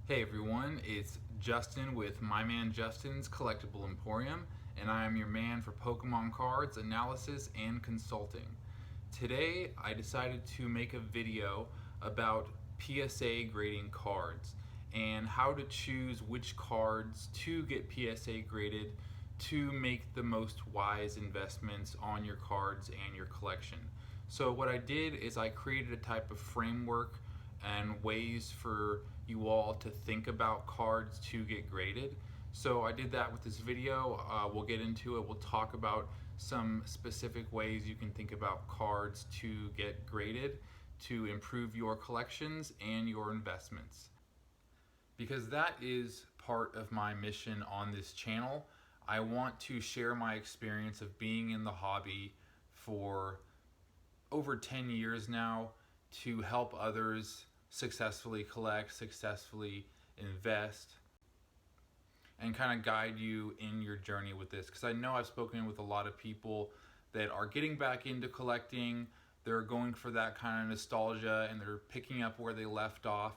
Hey everyone, it's Justin with MyManJustin's Collectible Emporium, and I am your man for Pokemon cards, analysis, and consulting. Today, I decided to make a video about PSA grading cards and how to choose which cards to get PSA graded to make the most wise investments on your cards and your collection. So what I did is I created a type of framework and ways for you all to think about cards to get graded. So I did that with this video. We'll get into it. We'll talk about some specific ways you can think about cards to get graded to improve your collections and your investments. Because that is part of my mission on this channel. I want to share my experience of being in the hobby for over 10 years now to help others successfully collect, successfully invest, and kind of guide you in your journey with this. Because I know I've spoken with a lot of people that are getting back into collecting. They're going for that kind of nostalgia and they're picking up where they left off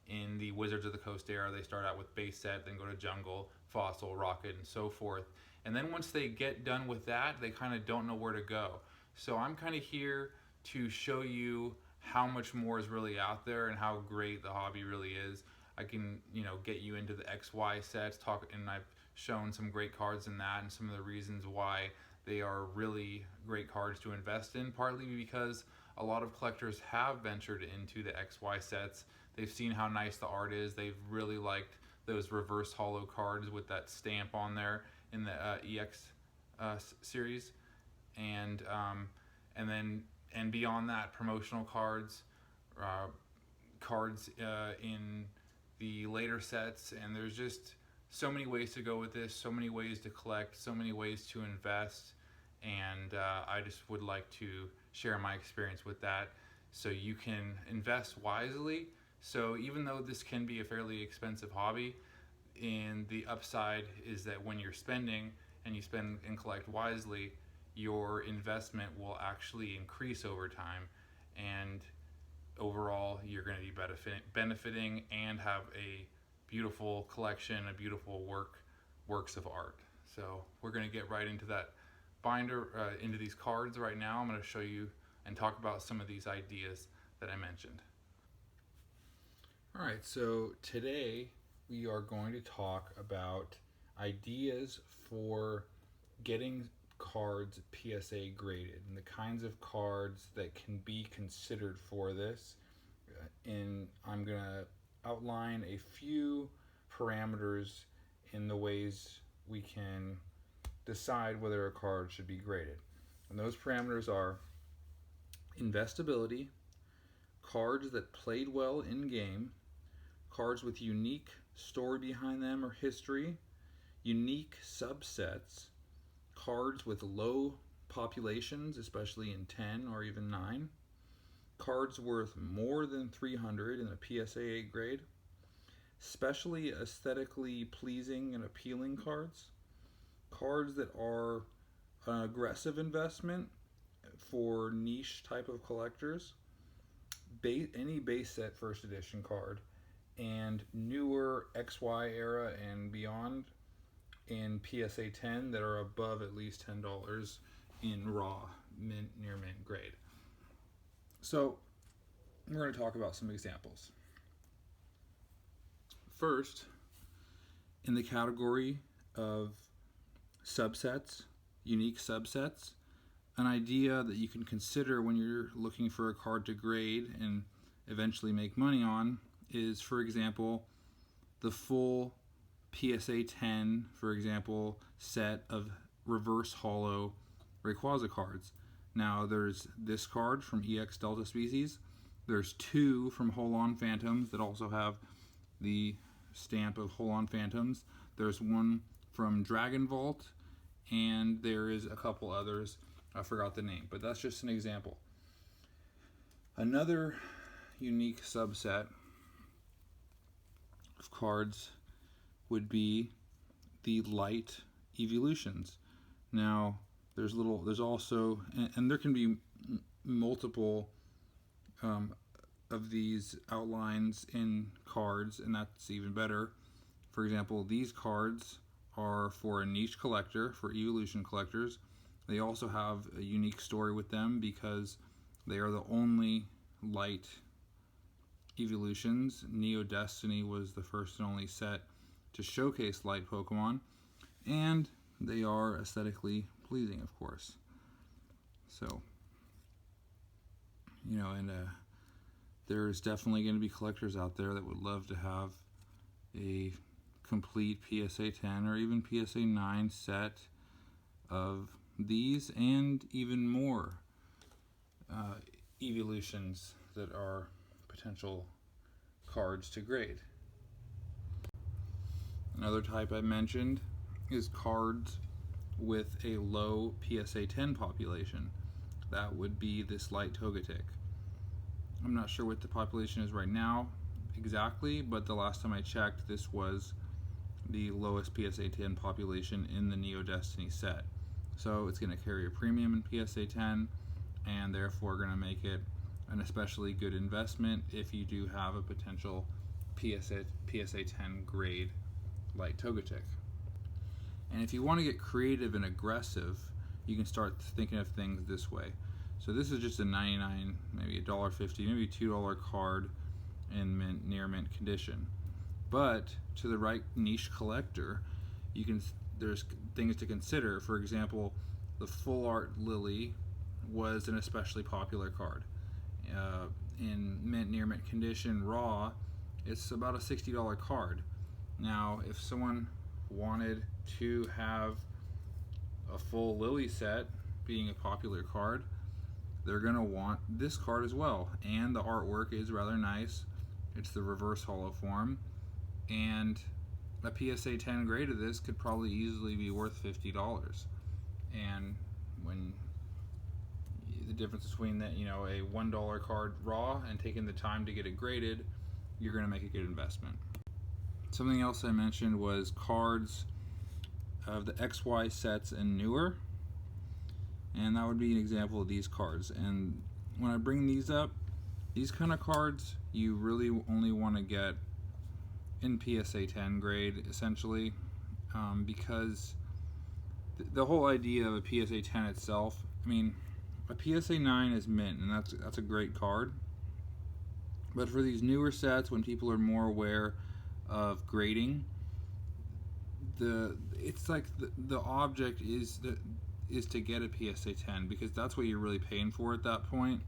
in the Wizards of the Coast era. They start out with base set, then go to Jungle, Fossil, Rocket, and so forth. And then once they get done with that, they kind of don't know where to go. So I'm kind of here to show you how much more is really out there and how great the hobby really is. I can, get you into the XY sets, and I've shown some great cards in that and some of the reasons why they are really great cards to invest in, partly because a lot of collectors have ventured into the XY sets. They've seen how nice the art is. They've really liked those reverse holo cards with that stamp on there in the EX series, and beyond that, promotional cards, cards in the later sets, and there's just so many ways to go with this, so many ways to collect, so many ways to invest, and I just would like to share my experience with that so you can invest wisely. So even though this can be a fairly expensive hobby, and the upside is that when you're spending and you spend and collect wisely, your investment will actually increase over time, and overall you're going to be benefiting and have a beautiful collection, a beautiful works of art. So we're going to get right into that binder, into these cards right now. I'm going to show you and talk about some of these ideas that I mentioned. All right, so today we are going to talk about ideas for getting cards PSA graded and the kinds of cards that can be considered for this. And I'm going to outline a few parameters in the ways we can decide whether a card should be graded. And those parameters are investability, cards that played well in game, cards with unique story behind them or history, unique subsets, cards with low populations, especially in 10 or even 9, cards worth more than 300 in a PSA 8 grade, especially aesthetically pleasing and appealing cards, cards that are an aggressive investment for niche type of collectors, any base set first edition card, and newer XY era and beyond in PSA 10 that are above at least $10 in raw near mint grade. So we're going to talk about some examples. First, in the category of subsets, unique subsets, an idea that you can consider when you're looking for a card to grade and eventually make money on is, for example, the full PSA 10, for example, set of reverse holo Rayquaza cards. Now there's this card from EX Delta Species. There's 2 from Hold-On Phantoms that also have the stamp of Hold-On Phantoms. There's 1 from Dragon Vault, and there is a couple others. I forgot the name, but that's just an example. Another unique subset of cards would be the light evolutions. Now there's also, and there can be multiple of these outlines in cards, and that's even better. For example, these cards are for a niche collector, for evolution collectors. They also have a unique story with them because they are the only light evolutions. Neo Destiny was the first and only set to showcase light Pokemon, and they are aesthetically pleasing, of course. So, and there's definitely going to be collectors out there that would love to have a complete PSA 10 or even PSA 9 set of these and even more evolutions that are potential cards to grade. Another type I mentioned is cards with a low PSA 10 population. That would be this light Togetic. I'm not sure what the population is right now exactly, but the last time I checked, this was the lowest PSA 10 population in the Neo Destiny set. So it's going to carry a premium in PSA 10, and therefore going to make it an especially good investment if you do have a potential PSA 10 grade light Togetic. And if you want to get creative and aggressive, you can start thinking of things this way. So this is just a 99, maybe $1.50, maybe $2 card in mint, near mint condition. But to the right niche collector, there's things to consider. For example, the Full Art Lily was an especially popular card. In mint, near mint condition, raw, it's about a $60 card. Now, if someone wanted to have a full Lily set, being a popular card, they're going to want this card as well. And the artwork is rather nice. It's the reverse holo form. And a PSA 10 grade of this could probably easily be worth $50. And when the difference between that, a $1 card raw and taking the time to get it graded, you're going to make a good investment. Something else I mentioned was cards of the XY sets and newer, and that would be an example of these cards. And when I bring these up, these kind of cards you really only want to get in PSA 10 grade, essentially, because the whole idea of a PSA 10 itself, a PSA 9 is mint, and that's a great card. But for these newer sets, when people are more aware of grading, it's like the object is to get a PSA 10, because that's what you're really paying for at that point,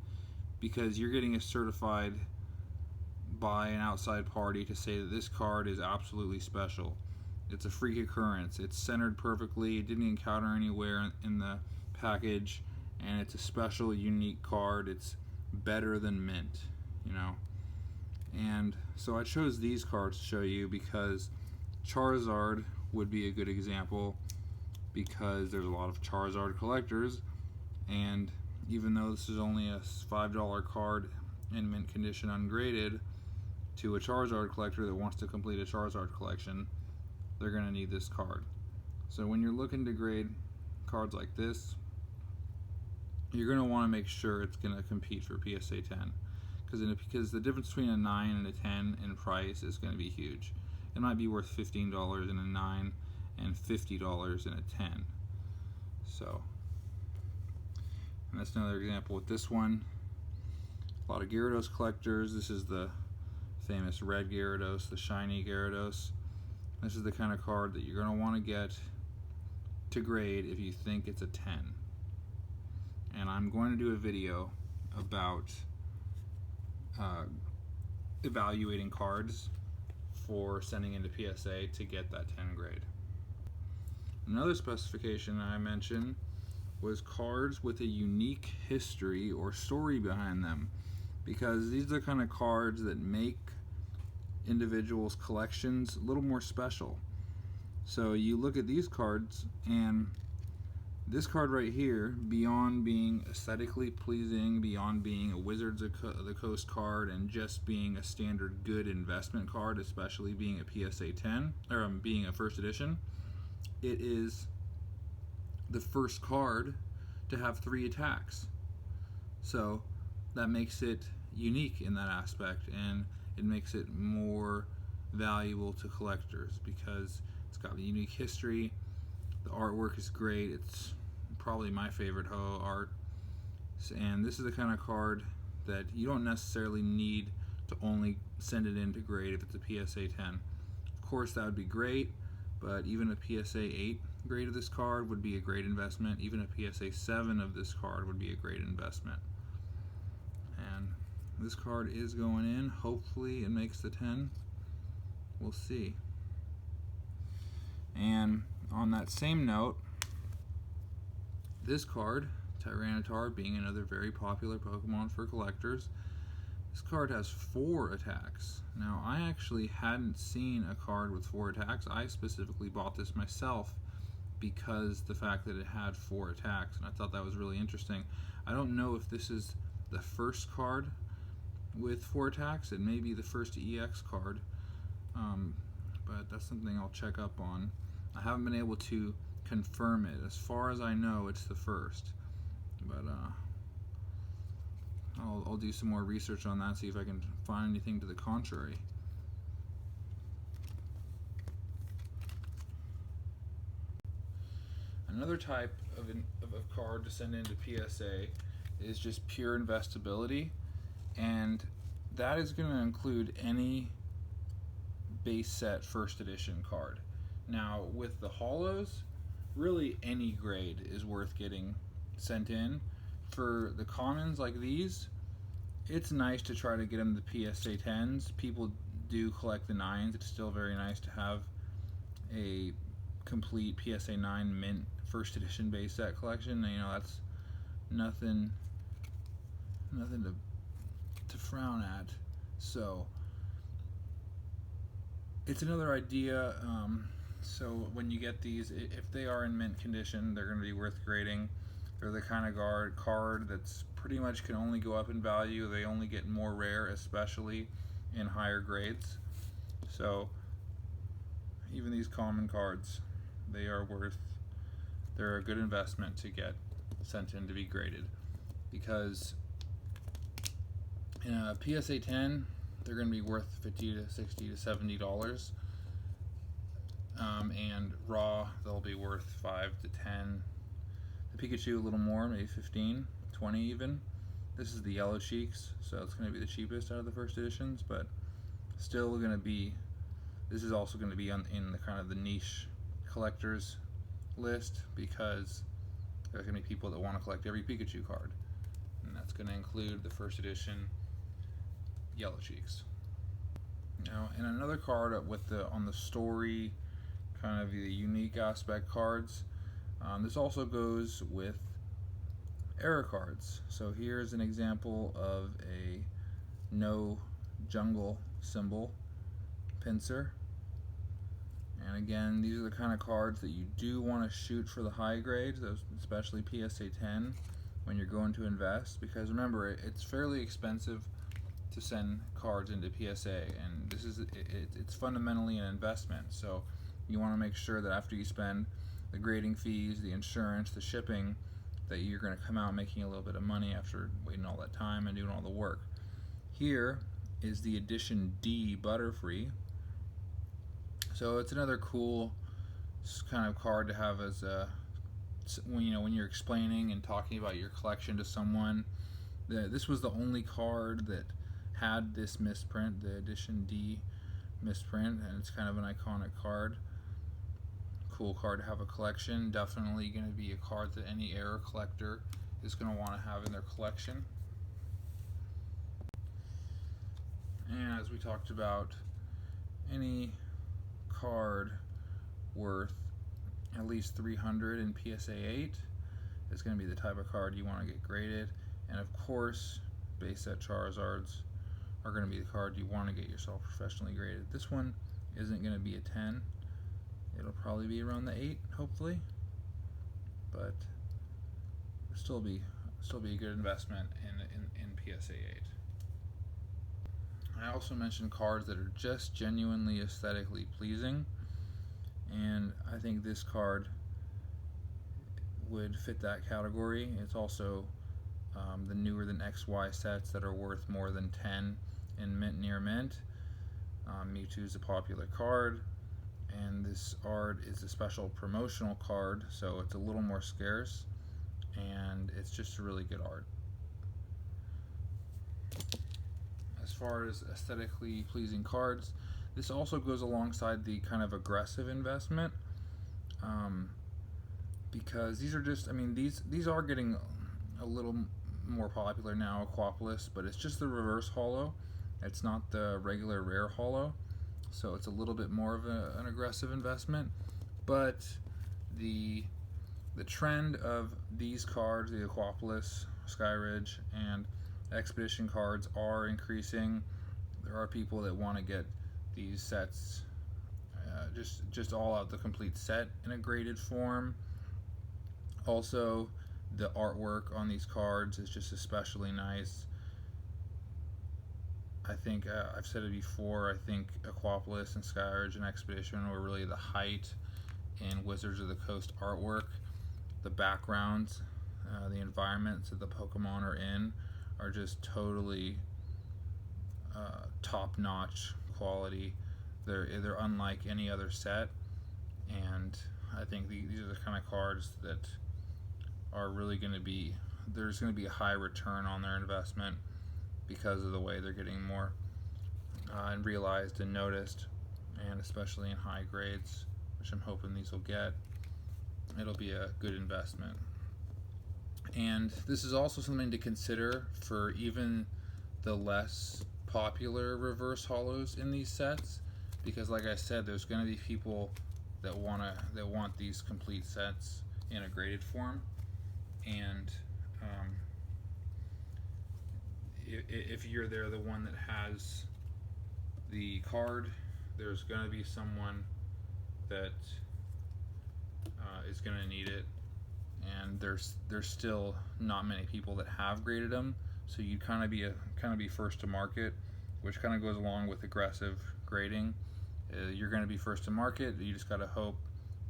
because you're getting it certified by an outside party to say that this card is absolutely special. It's a freak occurrence. It's centered perfectly. It didn't encounter anywhere in the package, and it's a special, unique card. It's better than mint, And so I chose these cards to show you because Charizard would be a good example, because there's a lot of Charizard collectors, and even though this is only a $5 card in mint condition ungraded, to a Charizard collector that wants to complete a Charizard collection, they're going to need this card. So when you're looking to grade cards like this, you're going to want to make sure it's going to compete for PSA 10, because the difference between a 9 and a 10 in price is going to be huge. It might be worth $15 in a 9 and $50 in a 10. So, and that's another example with this one. A lot of Gyarados collectors. This is the famous red Gyarados, the shiny Gyarados. This is the kind of card that you're going to want to get to grade if you think it's a 10. And I'm going to do a video about evaluating cards for sending into PSA to get that 10 grade. Another specification I mentioned was cards with a unique history or story behind them, because these are the kind of cards that make individuals' collections a little more special. So you look at these cards, and this card right here, beyond being aesthetically pleasing, beyond being a Wizards of the Coast card and just being a standard good investment card, especially being a PSA 10, or being a first edition, it is the first card to have 3 attacks. So that makes it unique in that aspect, and it makes it more valuable to collectors because it's got a unique history. The artwork is great. It's probably my favorite Ho art. And this is the kind of card that you don't necessarily need to only send it in to grade if it's a PSA 10. Of course, that would be great, but even a PSA 8 grade of this card would be a great investment. Even a PSA 7 of this card would be a great investment. And this card is going in. Hopefully it makes the 10. We'll see. And on that same note, this card, Tyranitar, being another very popular Pokemon for collectors, this card has 4 attacks. Now, I actually hadn't seen a card with 4 attacks. I specifically bought this myself because the fact that it had 4 attacks, and I thought that was really interesting. I don't know if this is the first card with 4 attacks. It may be the first EX card, but that's something I'll check up on. I haven't been able to confirm it. As far as I know, it's the first, but I'll do some more research on that, see if I can find anything to the contrary. Another type of card to send into PSA is just pure investability, and that is going to include any base set first edition card. Now, with the holos, really any grade is worth getting sent in. For the commons like these, it's nice to try to get them the PSA 10s. People do collect the 9s. It's still very nice to have a complete PSA 9 mint first edition base set collection. You know, that's nothing to frown at. So it's another idea. So when you get these, if they are in mint condition, they're going to be worth grading. They're the kind of card that's pretty much can only go up in value. They only get more rare, especially in higher grades. So even these common cards, they're a good investment to get sent in to be graded, because in a PSA 10, they're going to be worth $50 to $60 to $70. And raw, they'll be worth 5 to 10. The Pikachu a little more, maybe 15, 20 even. This is the Yellow Cheeks, so it's going to be the cheapest out of the first editions, but still going to be. This is also going to be in the kind of the niche collectors list, because there's going to be people that want to collect every Pikachu card, and that's going to include the first edition Yellow Cheeks. Now, and another card with on the story, kind of the unique aspect cards. This also goes with error cards. So here's an example of a no jungle symbol pincer. And again, these are the kind of cards that you do want to shoot for the high grades, especially PSA 10, when you're going to invest. Because remember, it's fairly expensive to send cards into PSA, and this is it's fundamentally an investment. So you want to make sure that after you spend the grading fees, the insurance, the shipping, that you're going to come out making a little bit of money after waiting all that time and doing all the work. Here is the edition D Butterfree. So it's another cool kind of card to have as a, when you're explaining and talking about your collection to someone. This was the only card that had this misprint, the edition D misprint, and it's kind of an iconic card. Cool card to have a collection. Definitely going to be a card that any error collector is going to want to have in their collection. And as we talked about, any card worth at least 300 in PSA 8 is going to be the type of card you want to get graded. And of course, base set Charizards are going to be the card you want to get yourself professionally graded. This one isn't going to be a 10. It'll probably be around the 8, hopefully, but it'll still be a good investment in PSA 8. I also mentioned cards that are just genuinely aesthetically pleasing, and I think this card would fit that category. It's also the newer than XY sets that are worth more than 10 in mint near mint. Mewtwo is a popular card, and this art is a special promotional card, so it's a little more scarce, and it's just a really good art. As far as aesthetically pleasing cards, this also goes alongside the kind of aggressive investment, because these are just, these are getting a little more popular now, Aquapolis, but it's just the reverse holo. It's not the regular rare holo, so it's a little bit more of an aggressive investment. But the trend of these cards, the Aquapolis, Skyridge, and Expedition cards are increasing. There are people that want to get these sets, just all out the complete set in a graded form. Also, the artwork on these cards is just especially nice. I think I've said it before. I think Aquapolis and Skyridge and Expedition were really the height in Wizards of the Coast artwork. The backgrounds, the environments that the Pokemon are in, are just totally top-notch quality. They're unlike any other set, and I think these are the kind of cards that are really going to be, there's going to be a high return on their investment because of the way they're getting more and realized and noticed, and especially in high grades, which I'm hoping these will get. It'll be a good investment. And this is also something to consider for even the less popular reverse holos in these sets, because like I said, there's going to be people that want these complete sets in a graded form, and if you're the one that has the card, there's going to be someone that is going to need it, and there's still not many people that have graded them, so you kind of be first to market, which kind of goes along with aggressive grading. You're going to be first to market. You just got to hope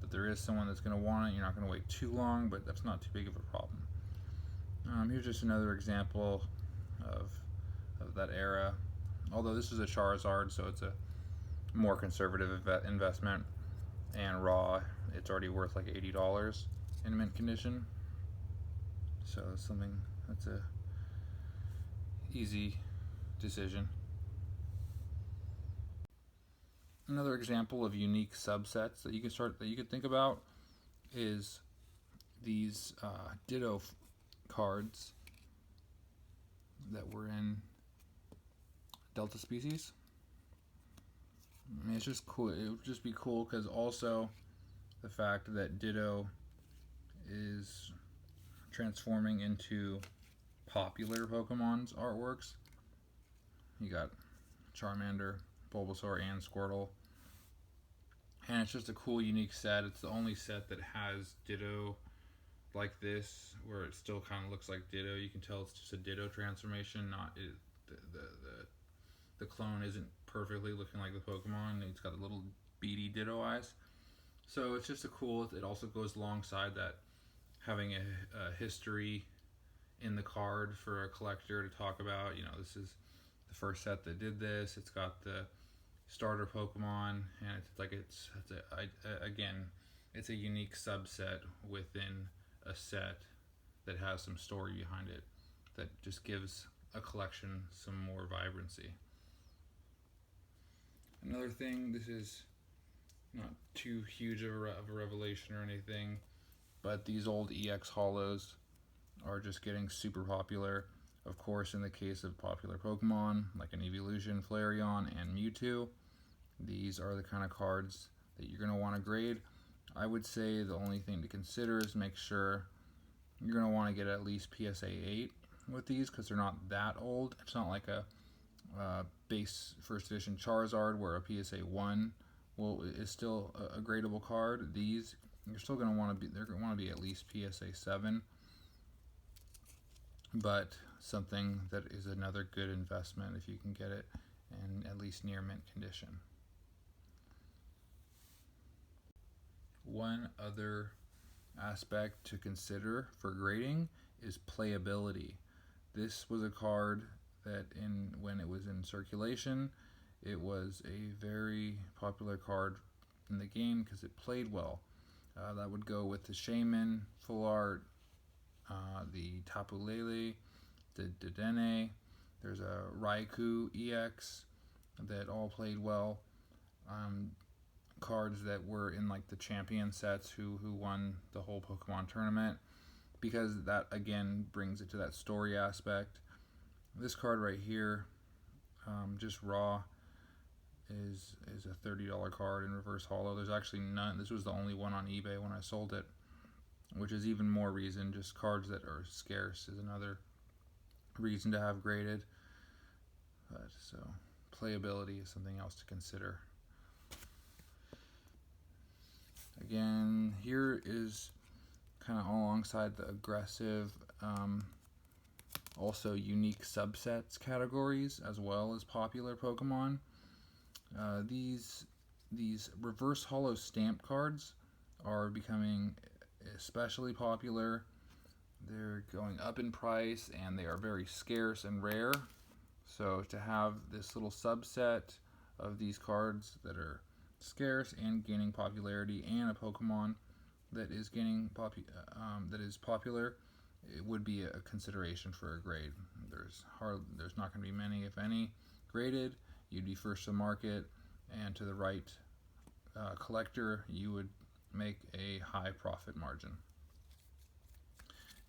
that there is someone that's going to want it. You're not going to wait too long, but that's not too big of a problem. Here's just another example of that era. Although this is a Charizard, so it's a more conservative investment, and raw, it's already worth like $80 in mint condition. So it's something that's a easy decision. Another example of unique subsets that you could think about is these Ditto cards that were in Delta Species. It's just cool. It would just be cool because also the fact that Ditto is transforming into popular Pokemon's artworks. You got Charmander, Bulbasaur, and Squirtle. And it's just a cool, unique set. It's the only set that has Ditto like this, where it still kind of looks like Ditto. You can tell it's just a Ditto transformation, not the clone isn't perfectly looking like the Pokemon. It's got a little beady Ditto eyes. So it's just a cool, it also goes alongside that, having a history in the card for a collector to talk about. You know, this is the first set that did this. It's got the starter Pokemon, and it's a unique subset within a set that has some story behind it that just gives a collection some more vibrancy. Another thing, this is not too huge of a revelation or anything, but these old EX holos are just getting super popular. Of course, in the case of popular Pokemon like an Evolution, Flareon, and Mewtwo, these are the kind of cards that you're going to want to grade. I would say the only thing to consider is make sure you're going to want to get at least PSA 8 with these, because they're not that old. It's not like a base first edition Charizard where a PSA 1 is still a gradable card. These, you're still going to want to be, they're going to want to be at least PSA 7, but something that is another good investment if you can get it in at least near mint condition. One other aspect to consider for grading is playability. This was a card that when it was in circulation, it was a very popular card in the game because it played well. That would go with the Shaman, Full Art, the Tapu Lele, the Dedenne. There's a Raikou EX that all played well. Cards that were in like the champion sets who won the whole Pokemon tournament, because that again brings it to that story aspect. This card right here, just raw, is a $30 card in reverse holo. There's actually none. This was the only one on eBay when I sold it, which is even more reason. Just cards that are scarce is another reason to have graded. But so playability is something else to consider. Again, here is kind of alongside the aggressive, also unique subsets categories as well as popular Pokemon. These reverse holo stamp cards are becoming especially popular. They're going up in price and they are very scarce and rare. So to have this little subset of these cards that are scarce and gaining popularity, and a Pokemon that is gaining that is popular, it would be a consideration for a grade. There's not going to be many, if any, graded. You'd be first to market, and to the right collector, you would make a high profit margin.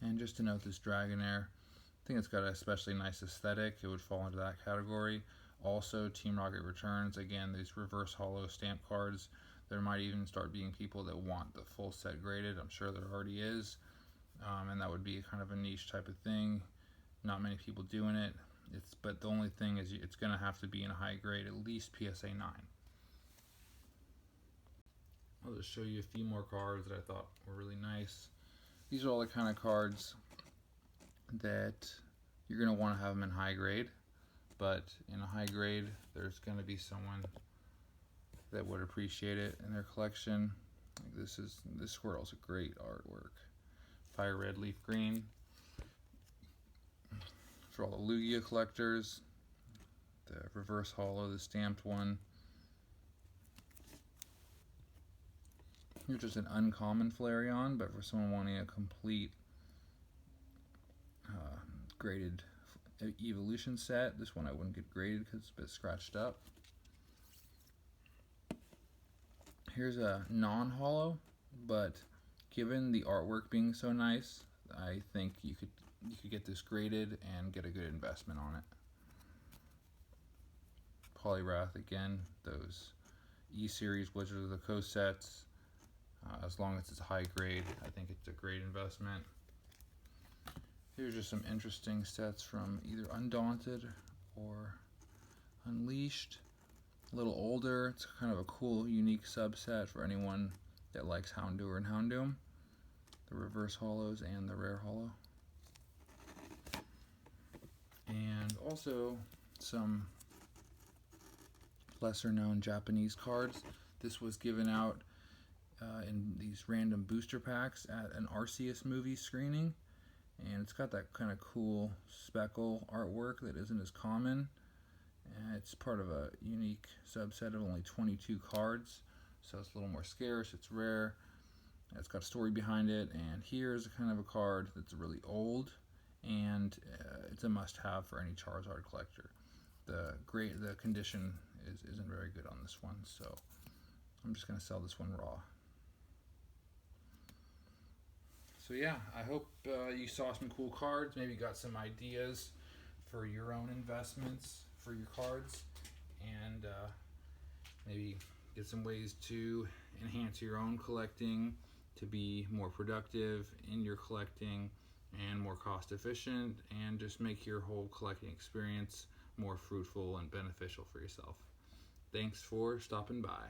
And just to note, this Dragonair, I think it's got an especially nice aesthetic. It would fall into that category. Also, Team Rocket Returns, again, these reverse holo stamp cards. There might even start being people that want the full set graded. I'm sure there already is. And that would be kind of a niche type of thing. Not many people doing it. But the only thing is it's going to have to be in a high grade, at least PSA 9. I'll just show you a few more cards that I thought were really nice. These are all the kind of cards that you're going to want to have them in high grade. But in a high grade, there's going to be someone that would appreciate it in their collection. Like this squirrel's a great artwork. Fire red, leaf green. For all the Lugia collectors, the reverse holo, the stamped one. Here's just an uncommon Flareon, but for someone wanting a complete graded evolution set, this one I wouldn't get graded because it's a bit scratched up. Here's a non-holo, but given the artwork being so nice, I think you could get this graded and get a good investment on it. Poliwrath, again, those E-Series Wizards of the Coast sets, as long as it's high grade, I think it's a great investment. Here's just some interesting sets from either Undaunted or Unleashed. A little older, it's kind of a cool, unique subset for anyone that likes Houndour and Houndoom. The reverse holos and the rare holo. And also some lesser known Japanese cards. This was given out in these random booster packs at an Arceus movie screening. And it's got that kind of cool speckle artwork that isn't as common. And it's part of a unique subset of only 22 cards. So it's a little more scarce, it's rare. It's got a story behind it. And here's a kind of a card that's really old. And it's a must-have for any Charizard collector. The condition isn't very good on this one, so I'm just going to sell this one raw. So yeah, I hope you saw some cool cards, maybe got some ideas for your own investments for your cards, and maybe get some ways to enhance your own collecting to be more productive in your collecting and more cost efficient, and just make your whole collecting experience more fruitful and beneficial for yourself. Thanks for stopping by.